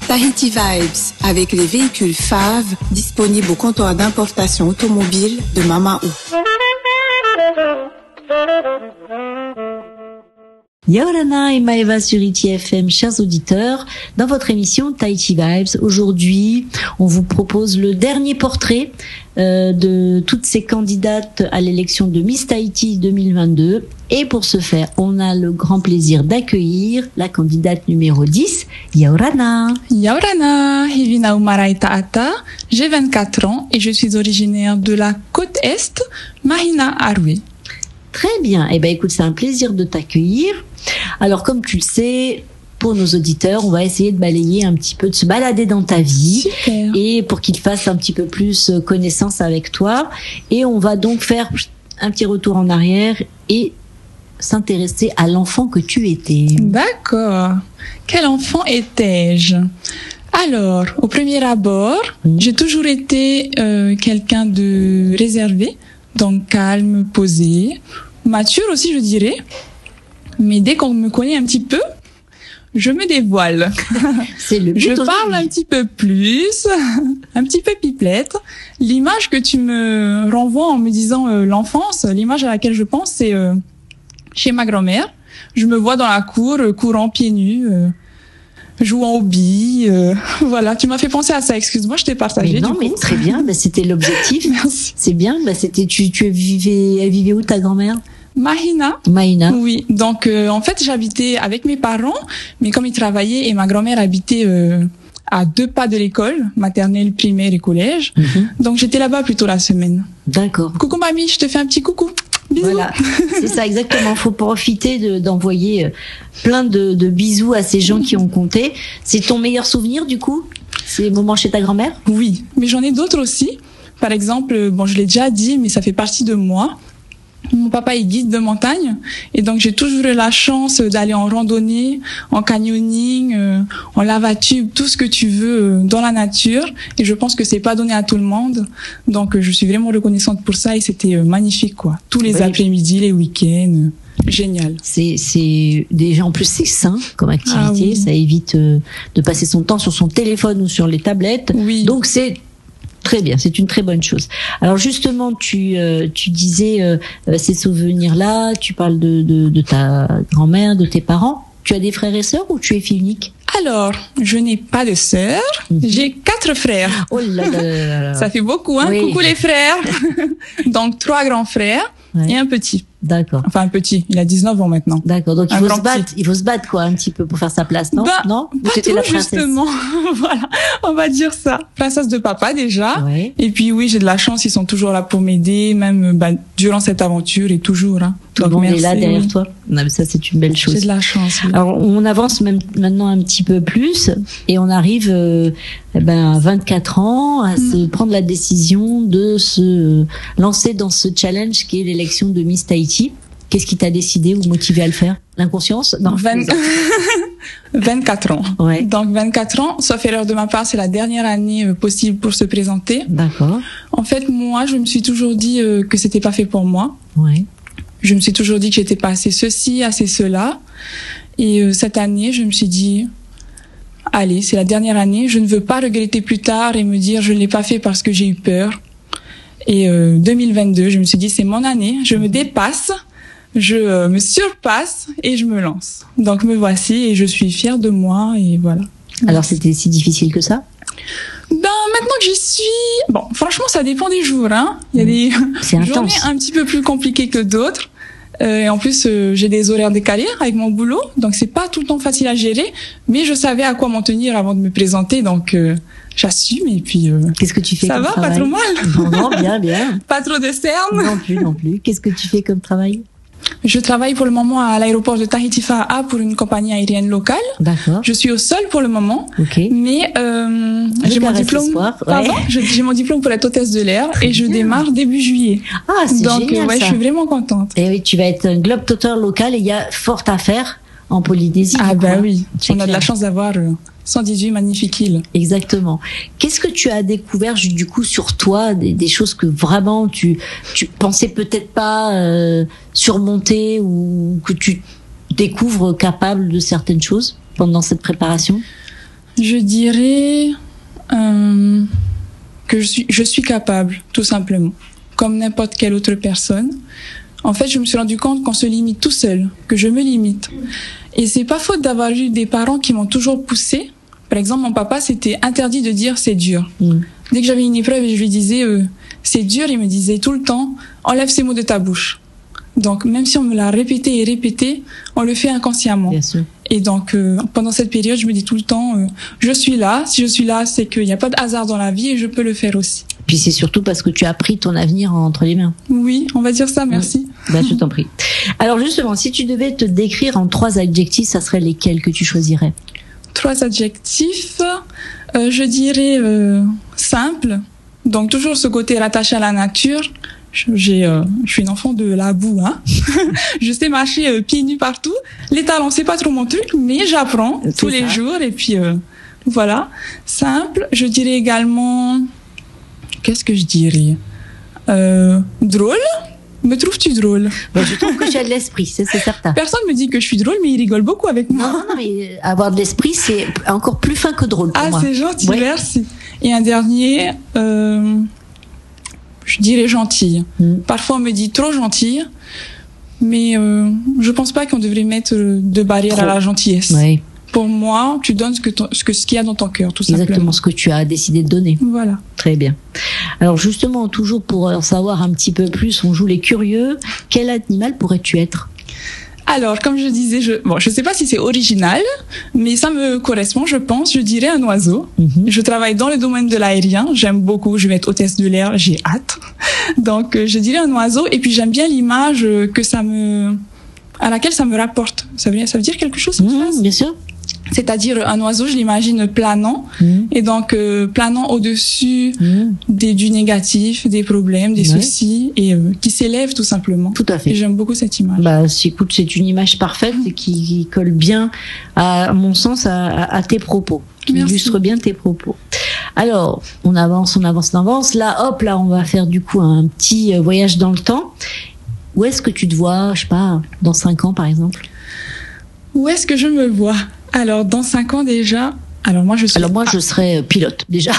Tahiti Vibes, avec les véhicules FAV disponibles au comptoir d'importation automobile de Mamaou. Yaorana et Maeva sur ITFM, chers auditeurs, dans votre émission Tahiti Vibes. Aujourd'hui, on vous propose le dernier portrait de toutes ces candidates à l'élection de Miss Tahiti 2022. Et pour ce faire, on a le grand plaisir d'accueillir la candidate numéro 10, Yaorana. Yaorana, Hivina Umarai Taata, j'ai 24 ans et je suis originaire de la côte Est, Mahina Arui. Très bien. Eh ben, écoute, c'est un plaisir de t'accueillir. Alors, comme tu le sais, pour nos auditeurs, on va essayer de balayer un petit peu, de se balader dans ta vie. Super. Et pour qu'ils fassent un petit peu plus connaissance avec toi. Et on va donc faire un petit retour en arrière et s'intéresser à l'enfant que tu étais. D'accord. Quel enfant étais-je? Alors, au premier abord, j'ai toujours été quelqu'un de réservé, donc calme, posé, mature aussi, je dirais. Mais dès qu'on me connaît un petit peu, je me dévoile. C'est le but. Je parle un petit peu plus, un petit peu pipelette. L'image que tu me renvoies en me disant l'enfance, l'image à laquelle je pense, c'est chez ma grand-mère. Je me vois dans la cour, courant pieds nus, jouant aux billes. Voilà, tu m'as fait penser à ça. Excuse-moi, je t'ai partagé. Mais non, mais très bien. Bah, c'était l'objectif. Merci. C'est bien. Bah, c'était elle vivait où ta grand-mère? Mahina. Oui. Donc, en fait, j'habitais avec mes parents, mais comme ils travaillaient et ma grand-mère habitait à 2 pas de l'école, maternelle, primaire et collège. Donc, j'étais là-bas plutôt la semaine. D'accord. Coucou mamie, je te fais un petit coucou. Bisous. Voilà, c'est ça exactement. Faut profiter d'envoyer plein de bisous à ces gens qui ont compté. C'est ton meilleur souvenir du coup? Ces moments chez ta grand-mère? Oui, mais j'en ai d'autres aussi. Par exemple, bon, je l'ai déjà dit, mais ça fait partie de moi. Mon papa est guide de montagne et donc j'ai toujours eu la chance d'aller en randonnée, en canyoning, en lavatube, tout ce que tu veux dans la nature, et je pense que c'est pas donné à tout le monde. Donc je suis vraiment reconnaissante pour ça et c'était magnifique quoi. Tous les après-midi, les week-ends, génial. C'est déjà en plus c'est sain comme activité, Ah oui. Ça évite de passer son temps sur son téléphone ou sur les tablettes. Oui. Donc c'est très bien, c'est une très bonne chose. Alors justement, tu disais ces souvenirs-là, tu parles de ta grand-mère, de tes parents. Tu as des frères et sœurs ou tu es fille unique? Alors, je n'ai pas de sœur, j'ai 4 frères. Oh là là là là. Ça fait beaucoup, hein. Oui. Coucou les frères. Donc 3 grands frères et un petit. D'accord. Enfin un petit, il a 19 ans maintenant. D'accord. Donc Un grand il faut se battre quoi un petit peu pour faire sa place, non? Bah, Non? Ou pas t'étais tout, la princesse? justement. Voilà, on va dire ça. Princesse de papa déjà. Ouais. Et puis oui, j'ai de la chance, ils sont toujours là pour m'aider, même durant cette aventure et toujours. Hein. Tout le Donc, monde merci, est là derrière oui. toi. Non, mais ça c'est une belle chose. J'ai de la chance. Oui. Alors, on avance même maintenant un petit peu plus et on arrive à 24 ans à se prendre la décision de se lancer dans ce challenge qui est l'élection de Miss Tahiti. Qu'est-ce qui t'a décidé ou motivé à le faire? L'inconscience? Non. 24 ans. Ouais. Donc 24 ans, sauf erreur de ma part, c'est la dernière année possible pour se présenter. D'accord. En fait, moi, je me suis toujours dit que c'était pas fait pour moi. Ouais. Je me suis toujours dit que j'étais pas assez ceci, assez cela. Et cette année, je me suis dit, allez, c'est la dernière année. Je ne veux pas regretter plus tard et me dire je ne l'ai pas fait parce que j'ai eu peur. Et 2022, je me suis dit c'est mon année. Je me dépasse, je me surpasse et je me lance. Donc me voici et je suis fière de moi et voilà. Alors c'était si difficile que ça? Maintenant que j'y suis, bon, franchement, ça dépend des jours, hein. Il y a des C'est intense. journées un petit peu plus compliquées que d'autres. Et en plus, j'ai des horaires décalés avec mon boulot, donc c'est pas tout le temps facile à gérer. Mais je savais à quoi m'en tenir avant de me présenter, donc j'assume. Et puis, qu'est-ce que tu fais ça comme va, travail? pas trop mal. Non, bien, bien. Pas trop de cernes. Non plus. Qu'est-ce que tu fais comme travail? Je travaille pour le moment à l'aéroport de Tahiti Fa'a pour une compagnie aérienne locale. D'accord. Je suis au sol pour le moment, Ok. mais j'ai mon diplôme. Ce soir. Ouais. Pardon, j'ai mon diplôme pour être hôtesse de l'air et je bien. démarre début juillet. Ah, c'est Donc génial ouais, ça. je suis vraiment contente. Et oui, tu vas être un globe-trotter local et il y a fort à faire en Polynésie. Ah du coup, bah hein. oui, C'est on a de clair. la chance d'avoir 118 magnifiques îles. Exactement. Qu'est-ce que tu as découvert du coup sur toi, des choses que vraiment tu pensais peut-être pas surmonter ou que tu découvres capable de certaines choses pendant cette préparation? Je dirais que je suis capable, tout simplement, comme n'importe quelle autre personne. En fait, je me suis rendu compte qu'on se limite tout seul, que je me limite. Et c'est pas faute d'avoir eu des parents qui m'ont toujours poussé. Par exemple, mon papa, c'était interdit de dire c'est dur. Dès que j'avais une épreuve et je lui disais c'est dur, il me disait tout le temps enlève ces mots de ta bouche. Donc même si on me l'a répété et répété, on le fait inconsciemment. Bien sûr. Et donc pendant cette période, je me dis tout le temps je suis là. Si je suis là, c'est qu'il n'y a pas de hasard dans la vie et je peux le faire aussi. Puis c'est surtout parce que tu as pris ton avenir entre les mains. Oui, on va dire ça. Merci. Bah, je t'en prie. Alors justement, si tu devais te décrire en 3 adjectifs, ça serait lesquels que tu choisirais? 3 adjectifs. Je dirais simple. Donc toujours ce côté rattaché à la nature. Je suis une enfant de la boue, hein. Je sais marcher pieds nus partout. Les talons, c'est pas trop mon truc, mais j'apprends tous les jours. Et puis voilà, simple. Je dirais également, qu'est-ce que je dirais, drôle. Me trouves-tu drôle? Je trouve que tu as de l'esprit, c'est certain. Personne me dit que je suis drôle, mais ils rigolent beaucoup avec moi. Non, mais avoir de l'esprit, c'est encore plus fin que drôle pour moi. Ah, c'est gentil, ouais. Merci. Et un dernier, je dirais gentille. Parfois, on me dit trop gentille, mais je pense pas qu'on devrait mettre de barrière à la gentillesse. Ouais. Pour moi, tu donnes ce qu'il y a dans ton cœur, tout simplement. Exactement ce que tu as décidé de donner. Voilà. Très bien. Alors justement, toujours pour en savoir un petit peu plus, on joue les curieux. Quel animal pourrais-tu être? Alors, comme je disais, je sais pas si c'est original, mais ça me correspond, je pense. Je dirais un oiseau. Je travaille dans le domaine de l'aérien. J'aime beaucoup. Je vais être hôtesse de l'air. J'ai hâte. Donc, je dirais un oiseau. Et puis, j'aime bien l'image à laquelle ça me rapporte. Ça veut dire quelque chose, cette phrase? Bien sûr. C'est-à-dire un oiseau, je l'imagine planant, et donc planant au-dessus du négatif, des problèmes, des soucis, et qui s'élève tout simplement. Tout à fait. Et j'aime beaucoup cette image. Bah, écoute, c'est une image parfaite et qui colle bien, à mon sens, à tes propos, qui illustre bien tes propos. Alors, on avance. Là, hop, là, on va faire du coup un petit voyage dans le temps. Où est-ce que tu te vois, je sais pas, dans 5 ans par exemple? Où est-ce que je me vois? Alors, dans 5 ans déjà, moi je serais pilote, déjà.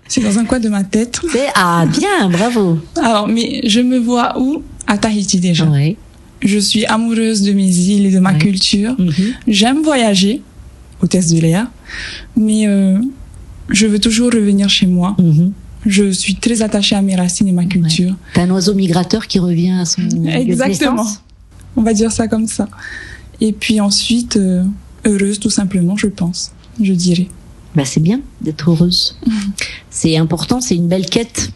C'est dans un coin de ma tête. Ah, bien, bravo. Alors, mais je me vois où? À Tahiti déjà. Ouais. Je suis amoureuse de mes îles et de ma culture. J'aime voyager, hôtesse de l'air, mais je veux toujours revenir chez moi. Je suis très attachée à mes racines et ma culture. Ouais. T'es un oiseau migrateur qui revient à son lieu de naissance. On va dire ça comme ça. Et puis ensuite, heureuse tout simplement, je pense, je dirais. Bah c'est bien d'être heureuse. C'est important, c'est une belle quête.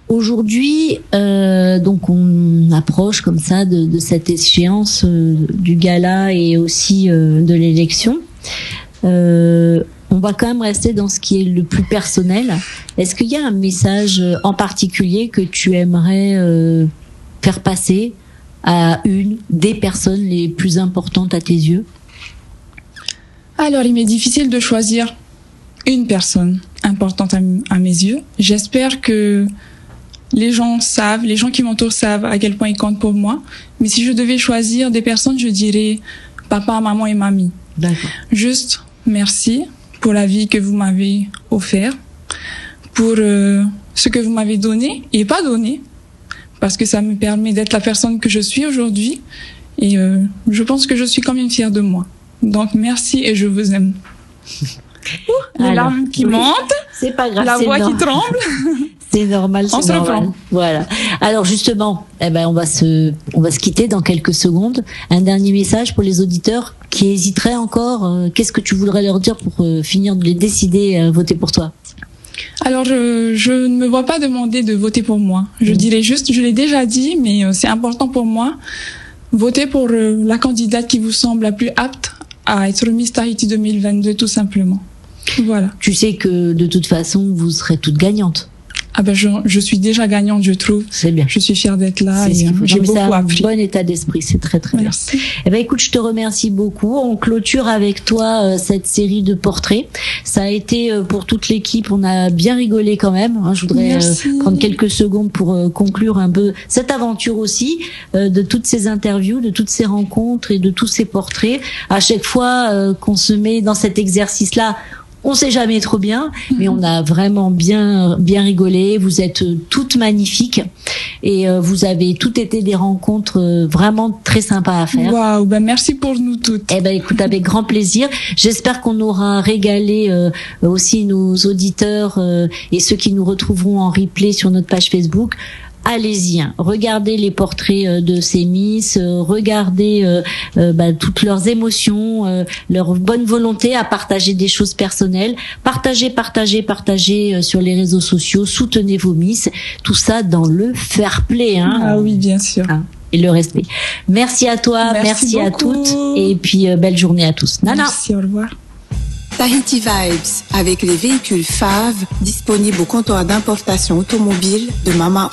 Aujourd'hui, donc on approche comme ça de cette échéance du gala et aussi de l'élection. On va quand même rester dans ce qui est le plus personnel. Est-ce qu'il y a un message en particulier que tu aimerais faire passer à des personnes les plus importantes à tes yeux? Alors, il m'est difficile de choisir une personne importante à mes yeux. J'espère que les gens qui m'entourent savent à quel point ils comptent pour moi. Mais si je devais choisir des personnes, je dirais papa, maman et mamie. D'accord. Juste merci pour la vie que vous m'avez offerte, pour ce que vous m'avez donné et pas donné, parce que ça me permet d'être la personne que je suis aujourd'hui. Et je pense que je suis quand même fière de moi. Donc merci et je vous aime. Les larmes qui montent, c'est pas grave, la voix qui tremble. C'est normal, on se reprend. Voilà. Alors justement, on va se quitter dans quelques secondes. Un dernier message pour les auditeurs qui hésiteraient encore. Qu'est-ce que tu voudrais leur dire pour finir de les décider à voter pour toi? Alors, je ne me vois pas demander de voter pour moi. Je dirais juste, je l'ai déjà dit, mais c'est important pour moi. Votez pour la candidate qui vous semble la plus apte à être Miss Tahiti 2022, tout simplement. Voilà. Tu sais que de toute façon, vous serez toutes gagnantes. Ah ben je suis déjà gagnante, je trouve. C'est bien. Je suis fière d'être là C'est et j'ai beaucoup appris. C'est un bon état d'esprit, c'est très très Merci. bien. Eh ben écoute, je te remercie beaucoup. On clôture avec toi cette série de portraits. Ça a été pour toute l'équipe, on a bien rigolé quand même. Je voudrais prendre quelques secondes pour conclure un peu cette aventure aussi, de toutes ces interviews, de toutes ces rencontres et de tous ces portraits. À chaque fois qu'on se met dans cet exercice-là, on sait jamais trop bien, mais on a vraiment bien rigolé. Vous êtes toutes magnifiques et vous avez toutes été des rencontres vraiment très sympas à faire. Waouh, ben merci pour nous toutes. Eh ben écoute, avec grand plaisir. J'espère qu'on aura régalé aussi nos auditeurs et ceux qui nous retrouveront en replay sur notre page Facebook. Allez-y, regardez les portraits de ces Miss, regardez toutes leurs émotions, leur bonne volonté à partager des choses personnelles. Partagez sur les réseaux sociaux, soutenez vos Miss, tout ça dans le fair play. Ah oui, bien sûr. Et le respect. Merci à toi, merci à toutes, et puis belle journée à tous. Nana. Merci, au revoir. Tahiti Vibes, avec les véhicules FAV disponibles au comptoir d'importation automobile de Mamao.